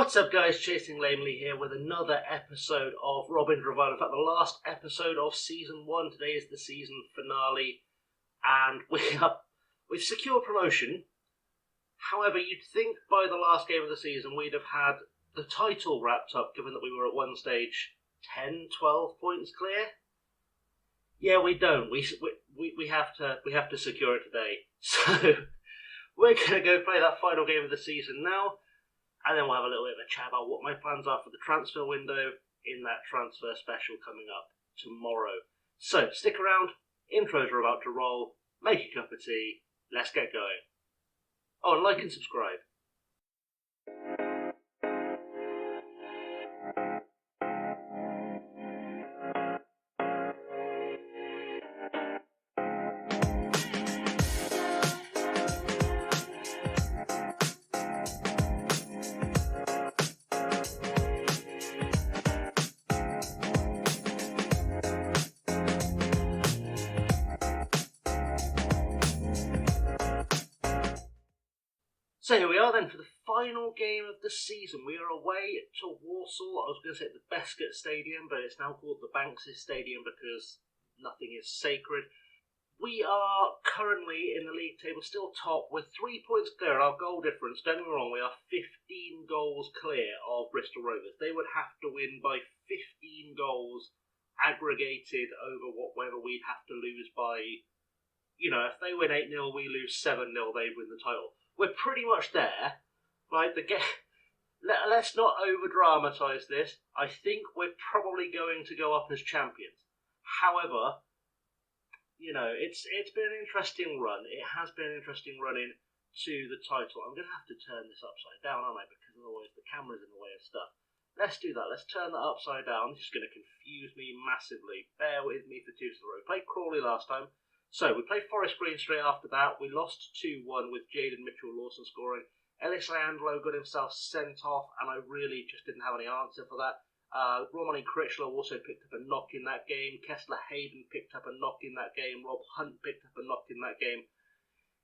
What's up, guys? Chasing Lamely here with another episode of Robin's Revival. In fact, the last episode of Season 1. Today is the season finale, and we've secured promotion. However, you'd think by the last game of the season we'd have had the title wrapped up, given that we were at one stage 10, 12 points clear. Yeah, we don't. We have to secure it today. So we're going to go play that final game of the season now. And then we'll have a little bit of a chat about what my plans are for the transfer window in that transfer special coming up tomorrow. So, stick around. Intros are about to roll. Make a cup of tea. Let's get going. Oh, and like and subscribe. So here we are then for the final game of the season. We are away to Walsall. I was going to say the Bescott Stadium, but it's now called the Banks's Stadium because nothing is sacred. We are currently in the league table still top with 3 points clear. Our goal difference, don't get me wrong, we are 15 goals clear of Bristol Rovers. They would have to win by 15 goals aggregated over whatever we'd have to lose by. You know, if they win 8-0, we lose 7-0, they win the title. We're pretty much there. Right, let's not over-dramatise this. I think we're probably going to go up as champions. However, you know, it's been an interesting run. It has been an interesting run into the title. I'm going to have to turn this upside down, aren't I? Because otherwise the camera's in the way of stuff. Let's do that. Let's turn that upside down. This is going to confuse me massively. Bear with me for 2 to the row. Played Crawley last time. So, we played Forest Green straight after that. We lost 2-1 with Jaden Mitchell-Lawson scoring. Ellis Leandro got himself sent off, and I really just didn't have any answer for that. Romani Critchlow also picked up a knock in that game. Kessler Hayden picked up a knock in that game. Rob Hunt picked up a knock in that game.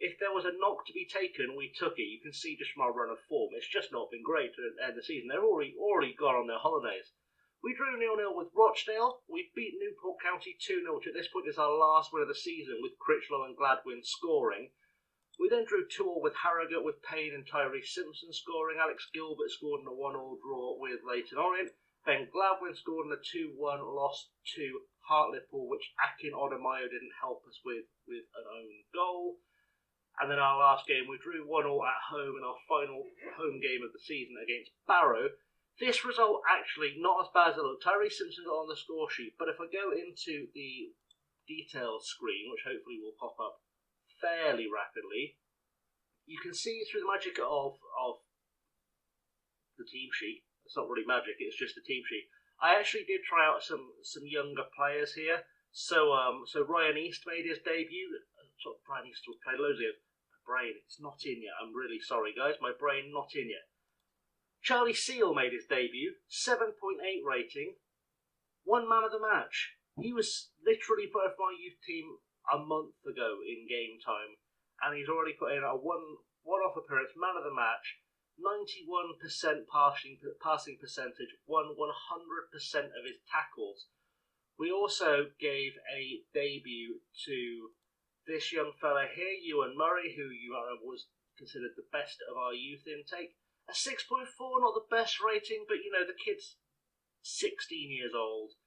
If there was a knock to be taken, we took it. You can see just from our run of form, it's just not been great to end the season. They're already gone on their holidays. We drew 0-0 with Rochdale. We beat Newport County 2-0, which at this point is our last win of the season, with Critchlow and Gladwin scoring. We then drew 2-2 with Harrogate, with Payne and Tyree Simpson scoring. Alex Gilbert scored in a 1-1 draw with Leyton Orient. Ben Gladwin scored in a 2-1 loss to Hartlepool, which Akin Odemayo didn't help us with an own goal. And then our last game, we drew 1-1 at home in our final home game of the season against Barrow. This result actually not as bad as it looked. Tyree Simpson got on the score sheet, but if I go into the details screen, which hopefully will pop up fairly rapidly, you can see through the magic of the team sheet. It's not really magic; it's just a team sheet. I actually did try out some younger players here. So Ryan East made his debut. Ryan East played loads of years. My brain, it's not in yet. I'm really sorry, guys. My brain not in yet. Charlie Seal made his debut, 7.8 rating, 1 man of the match. He was literally part of my youth team a month ago in game time, and he's already put in a one-off appearance, man of the match, 91% passing percentage, won 100% of his tackles. We also gave a debut to this young fella here, Ewan Murray, who was considered the best of our youth intake. A 6.4, not the best rating, but you know, the kid's 16 years old,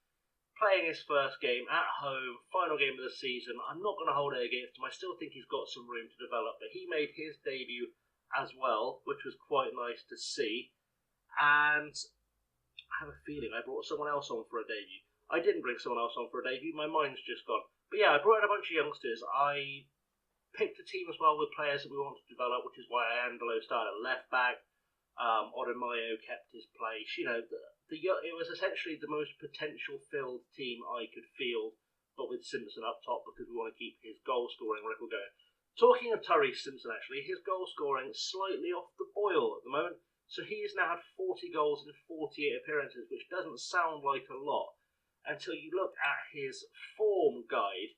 playing his first game at home, final game of the season. I'm not going to hold it against him. I still think he's got some room to develop, but he made his debut as well, which was quite nice to see. And I have a feeling I brought someone else on for a debut. I didn't bring someone else on for a debut. My mind's just gone. But yeah, I brought in a bunch of youngsters. I picked a team as well with players that we wanted to develop, which is why Angelo started at left back. Odemayo kept his place. You know, it was essentially the most potential filled team I could field, but with Simpson up top because we want to keep his goal scoring record going. Talking of Tyree Simpson, actually, his goal scoring is slightly off the boil at the moment. So he has now had 40 goals in 48 appearances, which doesn't sound like a lot until you look at his form guide.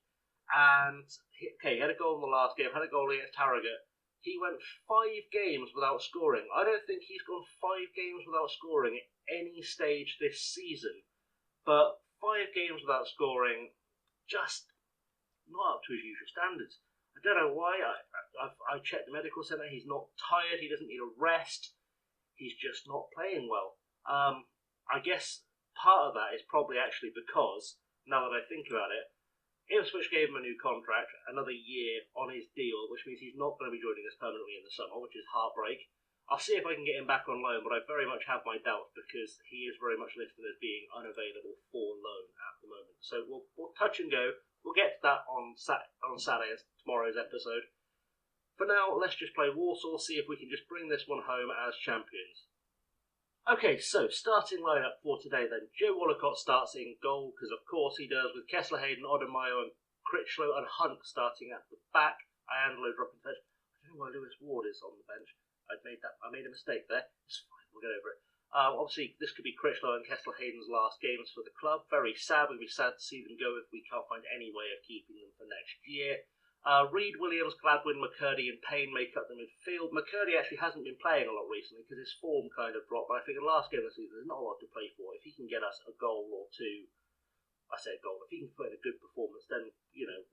And he had a goal in the last game, had a goal against Harrogate. He went 5 games without scoring. I don't think he's gone 5 games without scoring at any stage this season. But 5 games without scoring, just not up to his usual standards. I don't know why. I checked the medical centre. He's not tired. He doesn't need a rest. He's just not playing well. I guess part of that is probably actually because, now that I think about it, Ipswich gave him a new contract, another year on his deal, which means he's not going to be joining us permanently in the summer, which is heartbreak. I'll see if I can get him back on loan, but I very much have my doubts because he is very much listed as being unavailable for loan at the moment. So we'll touch and go. We'll get to that on Saturday, tomorrow's episode. For now, let's just play Walsall, see if we can just bring this one home as champions. Okay, so starting lineup for today then. Joe Walcott starts in goal, because of course he does, with Kessler, Hayden, Odomayo and Critchlow and Hunt starting at the back. Iandolo dropping the bench. I don't know why Lewis Ward is on the bench. I made a mistake there. It's fine, we'll get over it. Obviously, this could be Critchlow and Kessler Hayden's last games for the club. Very sad. We'd be sad to see them go if we can't find any way of keeping them for next year. Reid, Williams, Gladwin, McCurdy and Payne make up the midfield. McCurdy actually hasn't been playing a lot recently because his form kind of dropped, but I think the last game of the season there's not a lot to play for. If he can get us a goal or two, I say a goal, if he can put in a good performance, then,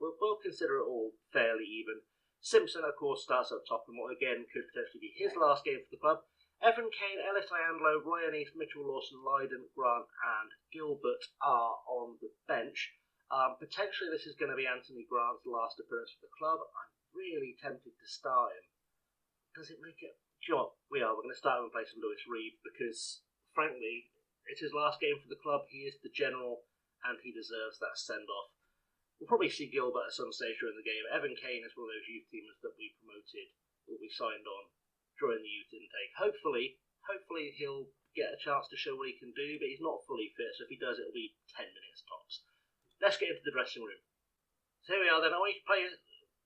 we'll consider it all fairly even. Simpson, of course, starts up top, and what again could potentially be his last game for the club. Evan Kane, Ellis Iandolo, Ryan East, Mitchell Lawson, Lydon, Grant and Gilbert are on the bench. Potentially this is going to be Anthony Grant's last appearance for the club. I'm really tempted to start him. Does it make it? Sure, we're going to start him in place of Lewis Reed because, frankly, it's his last game for the club. He is the general and he deserves that send-off. We'll probably see Gilbert at some stage during the game. Evan Kane is one of those youth teamers that we promoted, or we signed on during the youth intake. Hopefully he'll get a chance to show what he can do, but he's not fully fit, so if he does, it'll be 10 minutes tops. Let's get into the dressing room. So here we are then. I want you to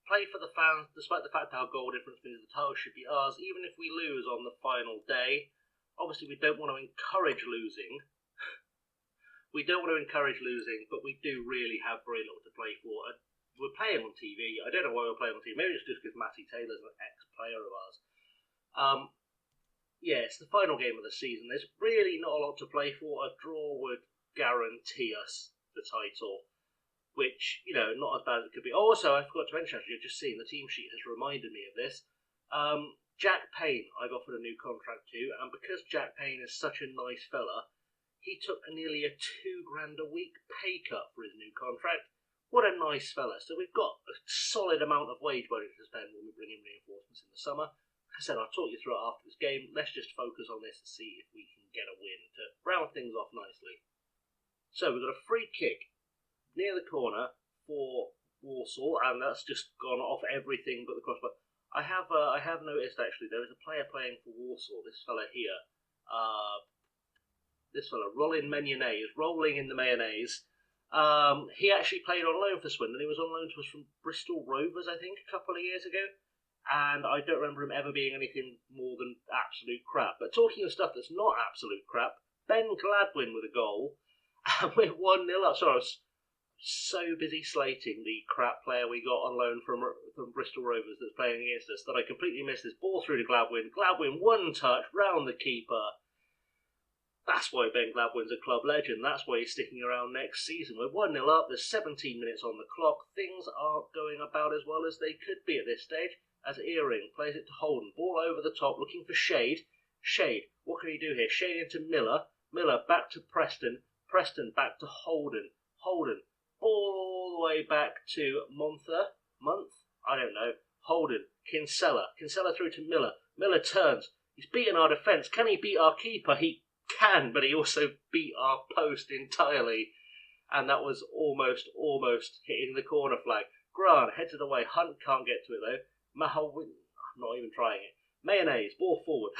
play for the fans, despite the fact our goal difference means the title should be ours, even if we lose on the final day. Obviously, we don't want to encourage losing. But we do really have very little to play for. We're playing on TV. I don't know why we're playing on TV. Maybe it's just because Matty Taylor's an ex-player of ours. It's the final game of the season. There's really not a lot to play for. A draw would guarantee us the title, which, not as bad as it could be. Also, I forgot to mention, actually, I've just seen the team sheet has reminded me of this. Jack Payne, I've offered a new contract to, and because Jack Payne is such a nice fella, he took nearly a $2,000 a week pay cut for his new contract. What a nice fella. So we've got a solid amount of wage budget to spend when we bring in reinforcements in the summer. Like I said, I'll talk you through it after this game. Let's just focus on this and see if we can get a win to round things off nicely. So we've got a free kick near the corner for Walsall, and that's just gone off everything but the crossbar. I have noticed actually there is a player playing for Walsall. This fella here, rolling in the mayonnaise. He actually played on loan for Swindon. He was on loan to us from Bristol Rovers, I think, a couple of years ago, and I don't remember him ever being anything more than absolute crap. But talking of stuff that's not absolute crap, Ben Gladwin with a goal. And we're 1-0 up. Sorry, I was so busy slating the crap player we got on loan from Bristol Rovers that's playing against us that I completely missed this ball through to Gladwin. Gladwin, one touch, round the keeper. That's why Ben Gladwin's a club legend. That's why he's sticking around next season. We're 1-0 up. There's 17 minutes on the clock. Things aren't going about as well as they could be at this stage. As Earring plays it to Holden. Ball over the top, looking for Shade. Shade, what can he do here? Shade into Miller. Miller back to Preston. Preston back to Holden. Holden all the way back to Month? I don't know. Holden. Kinsella. Kinsella through to Miller. Miller turns. He's beaten our defence. Can he beat our keeper? He can, but he also beat our post entirely. And that was almost hitting the corner flag. Grant heads it away. Hunt can't get to it though. Mahowin, I'm not even trying it. Mayonnaise, ball forward.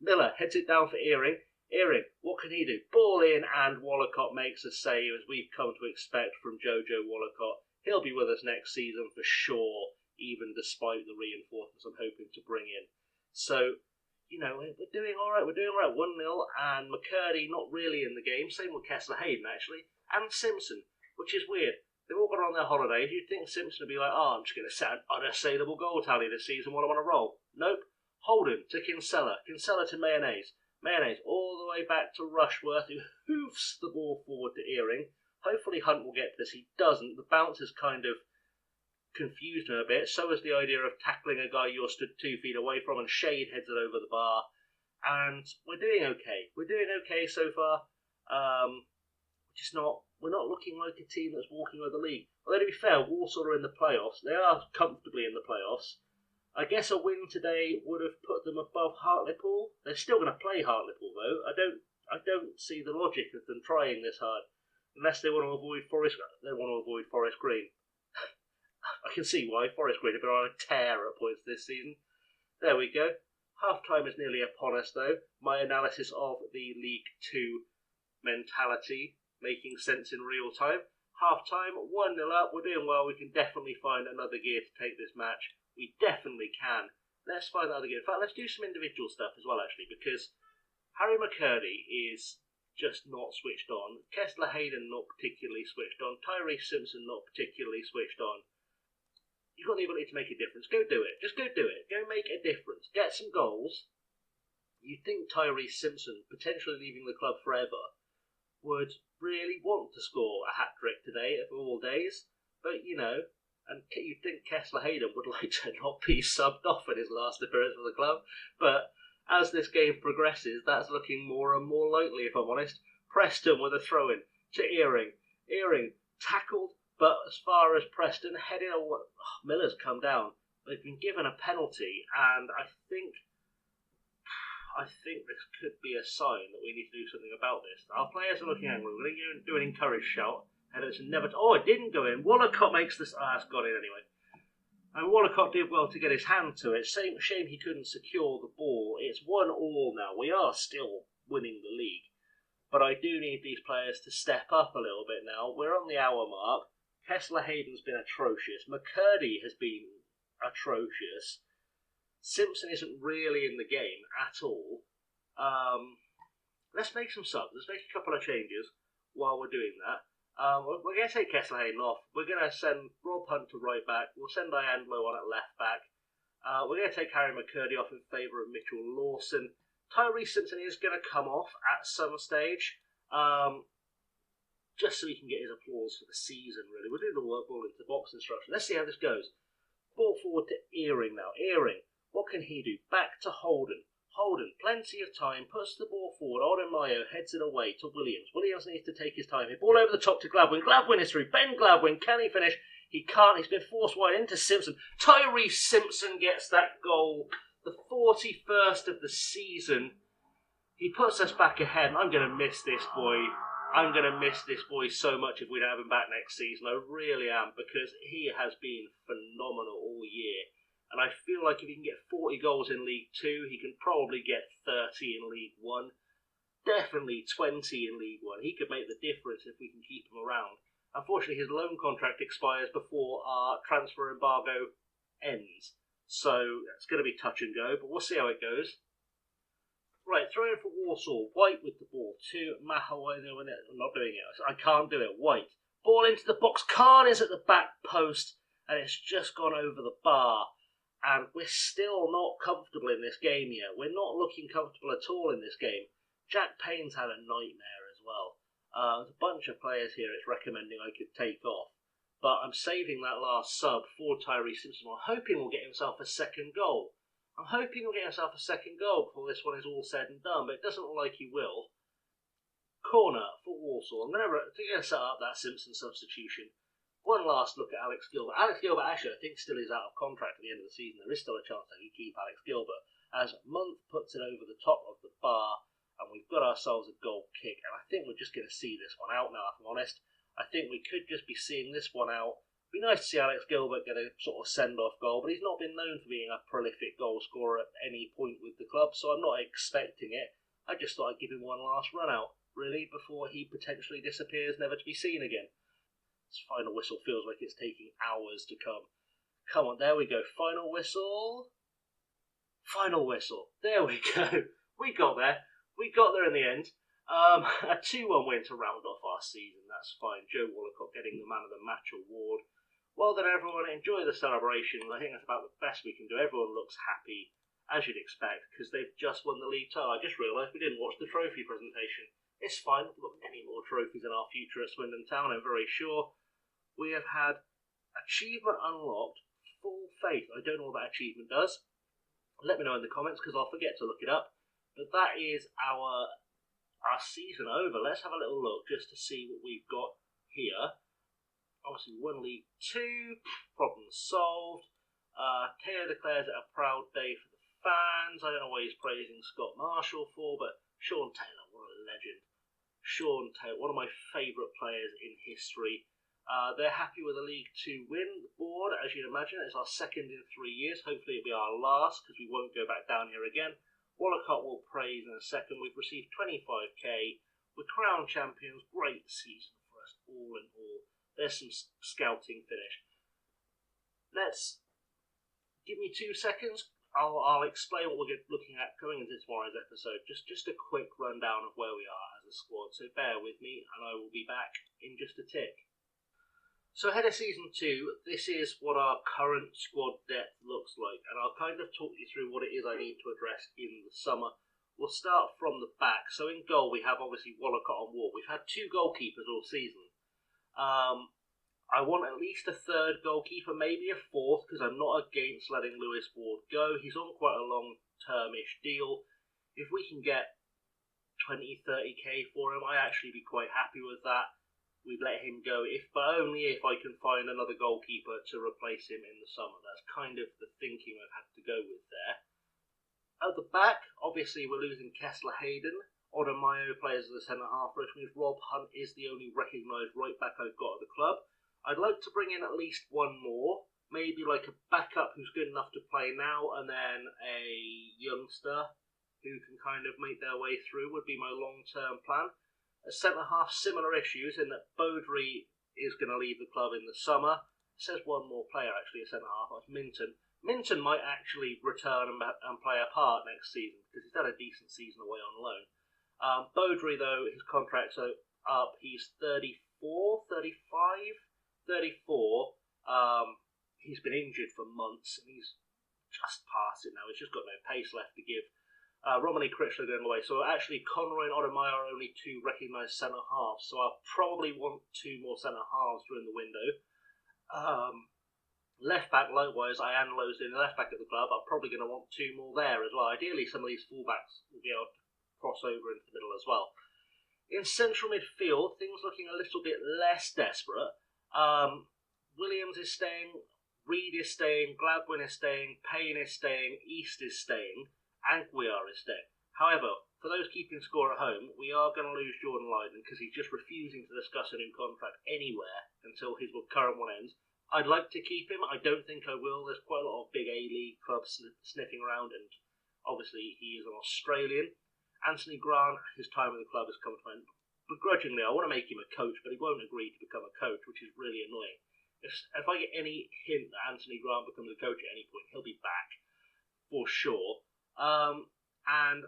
Miller heads it down for Earring. Earring, what can he do? Ball in, and Walcott makes a save, as we've come to expect from Jojo Walcott. He'll be with us next season for sure, even despite the reinforcements I'm hoping to bring in. So, we're doing all right. 1-0, and McCurdy not really in the game. Same with Kessler Hayden, actually. And Simpson, which is weird. They've all gone on their holidays. You'd think Simpson would be like, oh, I'm just going to set an unassailable goal tally this season while I'm on a roll. Nope. Holden to Kinsella. Kinsella to Mayonnaise. Mayonnaise all the way back to Rushworth, who hoofs the ball forward to Earring. Hopefully Hunt will get to this. He doesn't. The bounce has kind of confused him a bit. So is the idea of tackling a guy you're stood 2 feet away from, and Shade heads it over the bar. And we're doing okay. We're doing okay so far. We're not looking like a team that's walking over the league. Although to be fair, Walsall are in the playoffs. They are comfortably in the playoffs. I guess a win today would have put them above Hartlepool. They're still going to play Hartlepool though. I don't see the logic of them trying this hard, unless they want to avoid Forest. They want to avoid Forest Green. I can see why. Forest Green have been on a tear at points this season. There we go. Half time is nearly upon us though. My analysis of the League 2 mentality making sense in real time. Half time, 1-0 up. We're doing well. We can definitely find another gear to take this match. We definitely can. Let's find another gear. In fact, let's do some individual stuff as well, actually, because Harry McCurdy is just not switched on. Kessler Hayden not particularly switched on. Tyrese Simpson not particularly switched on. You've got the ability to make a difference. Go do it. Just go do it. Go make a difference. Get some goals. You'd think Tyrese Simpson, potentially leaving the club forever, would really want to score a hat-trick today of all days. But, you know, and you'd think Kessler Hayden would like to not be subbed off in his last appearance for the club. But as this game progresses, that's looking more and more likely, if I'm honest. Preston with a throw-in to Earring. Earring tackled, but as far as Preston, heading away. Oh, Miller's come down. They've been given a penalty, and I think this could be a sign that we need to do something about this. Our players are looking angry. We're going to do an encourage shout. And it's never. Oh, it didn't go in. Wallacott makes this. It's got in anyway. And Wallacott did well to get his hand to it. Shame he couldn't secure the ball. It's 1-1 now. We are still winning the league. But I do need these players to step up a little bit now. We're on the hour mark. Kessler Hayden's been atrocious. McCurdy has been atrocious. Simpson isn't really in the game at all. Let's make some subs. Let's make a couple of changes while we're doing that. We're going to take Kessler Hayden off. We're going to send Rob Hunt to right back. We'll send Iandlo on at left back. We're going to take Harry McCurdy off in favour of Mitchell Lawson. Tyrese Simpson is going to come off at some stage, just so he can get his applause for the season, really. We're doing the work ball into the box instruction. Let's see how this goes. Ball forward to Earring now. Earring, what can he do? Back to Holden. Holden, plenty of time, puts the ball forward. Mayo heads it away to Williams. Williams needs to take his time here. Ball over the top to Gladwin. Gladwin is through. Ben Gladwin, can he finish? He can't. He's been forced wide into Simpson. Tyrese Simpson gets that goal. The 41st of the season. He puts us back ahead, and I'm going to miss this boy. I'm going to miss this boy so much if we don't have him back next season. I really am, because he has been phenomenal all year. And I feel like if he can get 40 goals in League 2, he can probably get 30 in League 1. Definitely 20 in League 1. He could make the difference if we can keep him around. Unfortunately, his loan contract expires before our transfer embargo ends. So it's going to be touch and go, but we'll see how it goes. Right, throw in for Walsall. White with the ball to Mahaway. No, I'm not doing it. I can't do it. White. Ball into the box. Khan is at the back post, and it's just gone over the bar. And we're still not comfortable in this game yet. We're not looking comfortable at all in this game. Jack Payne's had a nightmare as well. There's a bunch of players here it's recommending I could take off. But I'm saving that last sub for Tyrese Simpson. I'm hoping he'll get himself a second goal. Before this one is all said and done, but it doesn't look like he will. Corner for Walsall. I'm going to set up that Simpson substitution. One last look at Alex Gilbert. Alex Gilbert actually, I think, still is out of contract at the end of the season. There is still a chance that he keep Alex Gilbert, as Month puts it over the top of the bar, and we've got ourselves a goal kick. And I think we're just going to see this one out now, if I'm honest. I think we could just be seeing this one out. It'd be nice to see Alex Gilbert get a sort of send-off goal, but he's not been known for being a prolific goal scorer at any point with the club, so I'm not expecting it. I just thought I'd give him one last run out, really, before he potentially disappears, never to be seen again. This final whistle feels like it's taking hours to come. Come on, there we go. Final whistle. Final whistle. There we go. We got there. We got there in the end. A 2-1 win to round off our season, that's fine. Joe Walcott getting the Man of the Match award. Well done everyone, enjoy the celebration. I think that's about the best we can do. Everyone looks happy, as you'd expect, because they've just won the league title. I just realised we didn't watch the trophy presentation. It's fine, we've got many more trophies in our future at Swindon Town, I'm very sure. We have had achievement unlocked, full faith. I don't know what that achievement does. Let me know in the comments, because I'll forget to look it up. But that is our season over. Let's have a little look just to see what we've got here. Obviously, we won League 2, problem solved. Teo declares it a proud day for the fans. I don't know what he's praising Scott Marshall for, but Sean Taylor, what a legend. Sean Taylor, one of my favourite players in history. They're happy with a League 2 win. The board, as you'd imagine, it's our second in 3 years. Hopefully it'll be our last, because we won't go back down here again. Walcott will praise in a second. We've received 25k. We're crown champions. Great season for us, all in all. There's some scouting finish. Let's give me 2 seconds. I'll explain what we're looking at coming into tomorrow's episode. Just a quick rundown of where we are as a squad. So bear with me, and I will be back in just a tick. So ahead of Season 2, this is what our current squad depth looks like, and I'll kind of talk you through what it is I need to address in the summer. We'll start from the back. So in goal, we have obviously Walcott on Wall. We've had 2 goalkeepers all season. I want at least a 3rd goalkeeper, maybe a 4th, because I'm not against letting Lewis Ward go. He's on quite a long-termish deal. If we can get 20, 30k for him, I'd actually be quite happy with that. We'd let him go, but only if I can find another goalkeeper to replace him in the summer. That's kind of the thinking I've had to go with there. At the back, obviously we're losing Kessler Hayden. Odomayo plays as a centre-half, which means Rob Hunt is the only recognised right-back I've got at the club. I'd like to bring in at least one more, maybe like a backup who's good enough to play now, and then a youngster who can kind of make their way through would be my long-term plan. A centre-half, similar issues in that Beaudry is going to leave the club in the summer. It says one more player, actually, a centre-half, that's Minton. Minton might actually return and play a part next season, because he's had a decent season away on loan. Beaudry, though, his contract's up. He's 34, 35, 34. He's been injured for months, and he's just past it now. He's just got no pace left to give. Romany Critchlow going away. So actually, Conroy and Odomayo are only 2 recognised centre-halves, so I'll probably want 2 more centre-halves during the window. Left-back, likewise, I analysed in left-back at the club. I'm probably going to want 2 more there as well. Ideally, some of these full-backs will be able to cross over into the middle as well. In central midfield, things looking a little bit less desperate. Williams is staying, Reed is staying, Gladwin is staying, Payne is staying, East is staying, and Guiar is staying. However, for those keeping score at home, we are going to lose Jordan Lydon because he's just refusing to discuss a new contract anywhere until his current one ends. I'd like to keep him. I don't think I will. There's quite a lot of big A-League clubs sniffing around, and obviously he is an Australian. Anthony Grant, his time with the club has come to an end. Begrudgingly, I want to make him a coach, but he won't agree to become a coach, which is really annoying. If I get any hint that Anthony Grant becomes a coach at any point, he'll be back for sure. And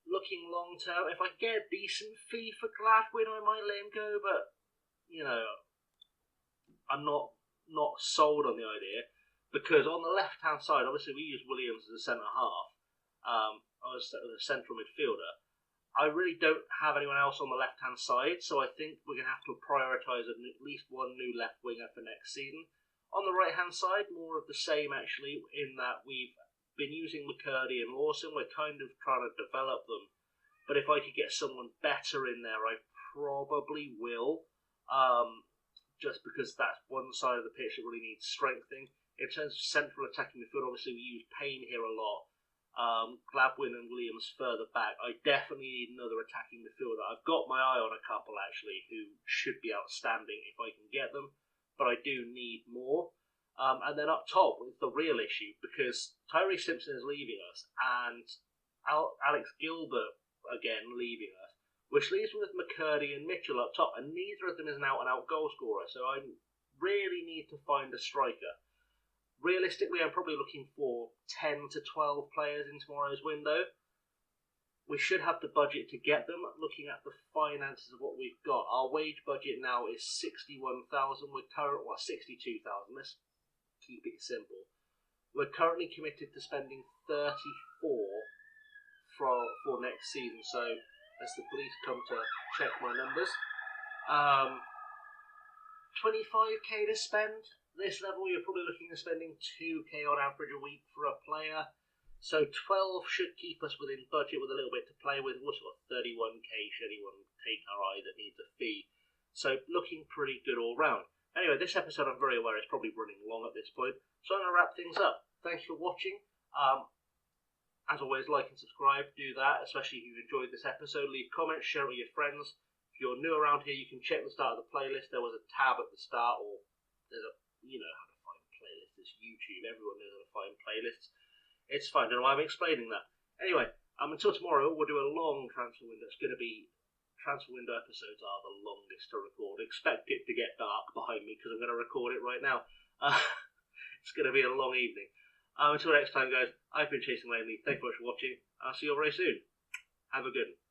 looking long term, if I get a decent fee for Gladwin, I might let him go, but you know, I'm not sold on the idea, because on the left hand side, obviously we use Williams as a centre half, as a central midfielder. I really don't have anyone else on the left hand side, so I think we're going to have to prioritise at least one new left winger for next season. On the right hand side, more of the same actually, in that we've been using McCurdy and Lawson. We're kind of trying to develop them, but if I could get someone better in there, I probably will, just because that's one side of the pitch that really needs strengthening. In terms of central attacking midfield, obviously we use Payne here a lot. Gladwin and Williams further back. I definitely need another attacking midfielder. I've got my eye on a couple actually who should be outstanding if I can get them, but I do need more. And then up top is the real issue, because Tyree Simpson is leaving us and Alex Gilbert again leaving us, which leaves me with McCurdy and Mitchell up top, and neither of them is an out-and-out goal scorer, so I really need to find a striker. Realistically, I'm probably looking for 10 to 12 players in tomorrow's window. we should have the budget to get them. Looking at the finances of what we've got, our wage budget now is 61,000. We're current 62,000. Let's keep it simple. We're currently committed to spending 34 for next season. So as the police come to check my numbers, 25k to spend. This level, you're probably looking at spending 2k on average a week for a player. So 12 should keep us within budget with a little bit to play with. We've also got 31k should anyone take our eye that needs a fee. So looking pretty good all round. Anyway, this episode I'm very aware is probably running long at this point. So I'm going to wrap things up. Thanks for watching. As always, like and subscribe. Do that, especially if you've enjoyed this episode. Leave comments, share it with your friends. If you're new around here, you can check the start of the playlist. There was a tab at the start, or there's a, you know how to find playlists. It's YouTube. Everyone knows how to find playlists. It's fine. Don't know why I'm explaining that. Anyway, until tomorrow, we'll do a long transfer window. It's going to be, transfer window episodes are the longest to record. Expect it to get dark behind me because I'm going to record it right now. It's going to be a long evening. Until next time, guys, I've been Chasing Langley. Thank you very much for watching. I'll see you all very soon. Have a good one.